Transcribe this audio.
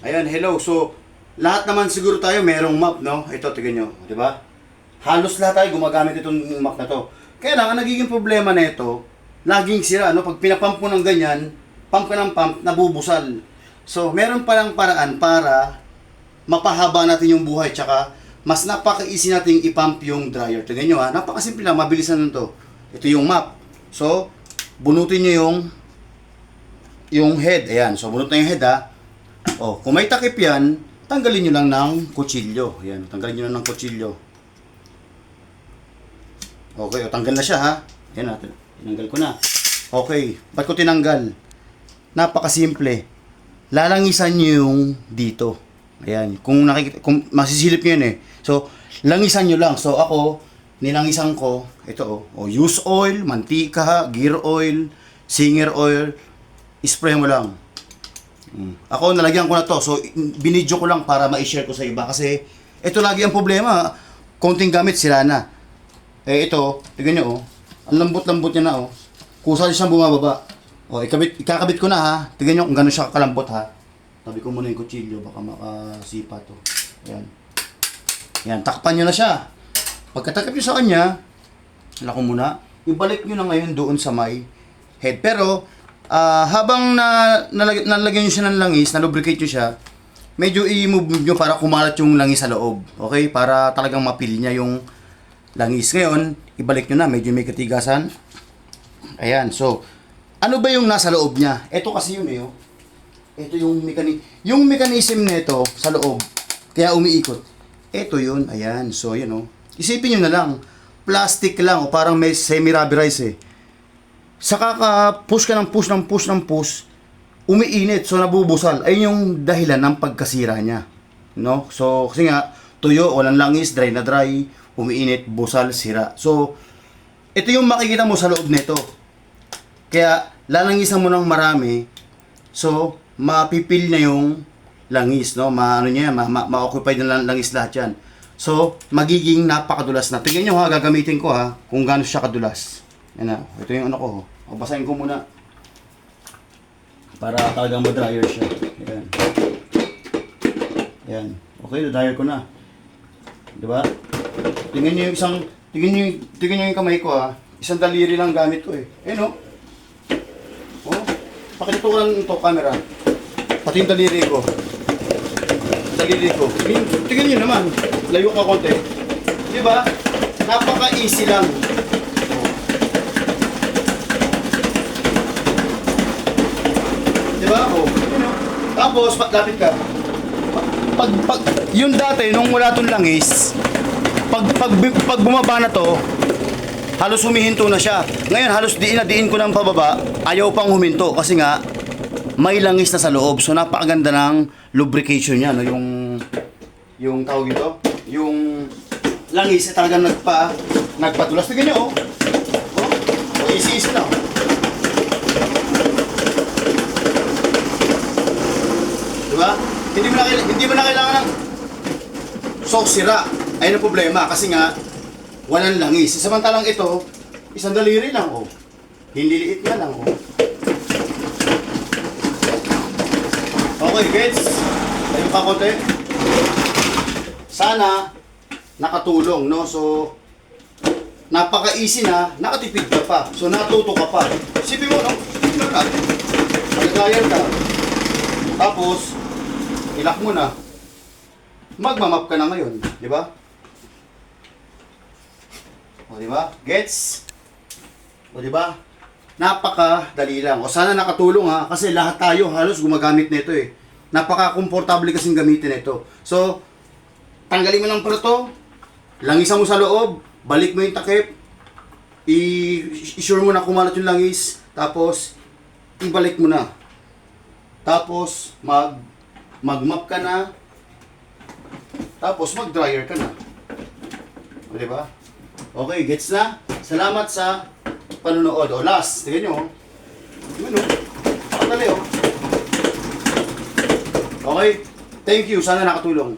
Ayan, hello. So, lahat naman siguro tayo merong map, no? Ito, tignan nyo, di ba? Halos lahat tayo gumagamit itong map na to. Kaya lang, ang nagiging problema na ito, laging sira, no? Pag pinapump mo ng ganyan, pump ka ng pump, nabubusal. So, meron palang paraan para mapahaba natin yung buhay, tsaka mas napaka-easy nating ipump yung dryer. Tignan nyo, ha? Napakasimple lang, mabilisan lang to. Ito yung map. So, bunutin nyo yung head. Ayan, so bunot na yung head, ha? O, kung may takip yan, tanggalin nyo lang ng kutsilyo. Ayan, tanggalin nyo lang ng kutsilyo. Okay, o tanggal na siya, ha? Ayan natin. Tinanggal ko na. Okay, ba't ko tinanggal? Napakasimple. Lalangisan nyo yung dito. Ayan, kung masisilip nyo yun eh. So, langisan nyo lang. So, ako, nilangisan ko, ito o use oil, mantika, gear oil, singer oil, spray mo lang. Ako, nalagyan ko na to. So, binidyo ko lang para ma-share ko sa iba. Kasi, ito lagi ang problema. Konting gamit, sila na. Eh, ito, tignan nyo, oh. Ang lambot-lambot niya na, oh. Kusa siyang bumababa. Oh, ikakabit ko na, ha. Tignan nyo kung gano'n siya kalambot, ha. Tabi ko muna yung kutsilyo, baka makasipa to. Ayan. Ayan, takpan nyo na siya. Pagkatakip nyo sa kanya, ko muna, ibalik nyo na ngayon doon sa may head. Pero, habang nalagyan nyo siya ng langis, na-lubricate nyo siya, medyo i-move nyo para kumalat yung langis sa loob. Okay? Para talagang mapil niya yung langis. Ngayon, ibalik nyo na, medyo may katigasan. Ayan, so, ano ba yung nasa loob niya? Ito kasi yun eh, oh. Ito yung mechanism nito sa loob, kaya umiikot. Ito yun, ayan, so yun oh. Isipin nyo na lang, plastic lang, o parang may semi-rubberized eh. Saka push ka ng push, umiinit, so nabubusal. Ayun yung dahilan ng pagkasira niya. No? So, kasi nga, tuyo, walang langis, dry na dry, umiinit, busal, sira. So, ito yung makikita mo sa loob nito. Kaya, lalangisan mo ng marami, so, mapipil na yung langis, no? Ma-occupy na langis lahat yan. So, magiging napakadulas na. Tingnan nyo ha, gagamitin ko ha, kung gaano siya kadulas. Yan na, ito yung ano ko. O, basahin ko muna. Para talagang ma-dryer siya. Yan. Yan. Okay, na-dryer ko na. Diba? Tingnan nyo yung kamay ko ha. Isang daliri lang gamit ko eh. Ayan o. Oh, pakita ko lang ito, camera. Pati yung daliri ko. Tingnan nyo naman. Layo ka konti. Diba? Napaka-easy lang. Diba? Oh. Tapos, lapit ka. Yung dati, nung wala itong langis, pag bumaba na to, halos humihinto na siya. Ngayon, halos diin ko ng pababa, ayaw pang huminto kasi nga, may langis na sa loob. So, napakaganda ng lubrication niya, no? Yung tawag ito, yung langis ay talagang nagpatulas. Tignan nyo, oh. Oh, easy na, oh. Diba? Hindi mo na kailangan ng sira. Ayun ang problema kasi nga walang langis. Samantalang ito, isang daliri lang, oh. Hinliliit nga lang, oh. Okay, gets? Tayo pa konti. Sana nakatulong, no? So, napaka-easy na, nakatipid ka pa. So, natuto ka pa. Isipin mo, no? Magagayan ka. Tapos, ilak mo na. Magmamap ka na ngayon, di ba? O, di ba? Gets? O, di ba? Napakadali lang. O, sana nakatulong ha, kasi lahat tayo halos gumagamit nito eh. Napaka-komportable kasing gamitin ito. So, tanggalin mo ng plato, langisan mo sa loob, balik mo yung takip, i-sure mo na kumalat yung langis, tapos, ibalik mo na. Tapos, mag-map ka na, tapos mag-dryer ka na. O, diba? Okay, gets na? Salamat sa panunood. O, last, tignan nyo. Tignan nyo. Pakadali, o. Okay? Thank you. Sana nakatulong.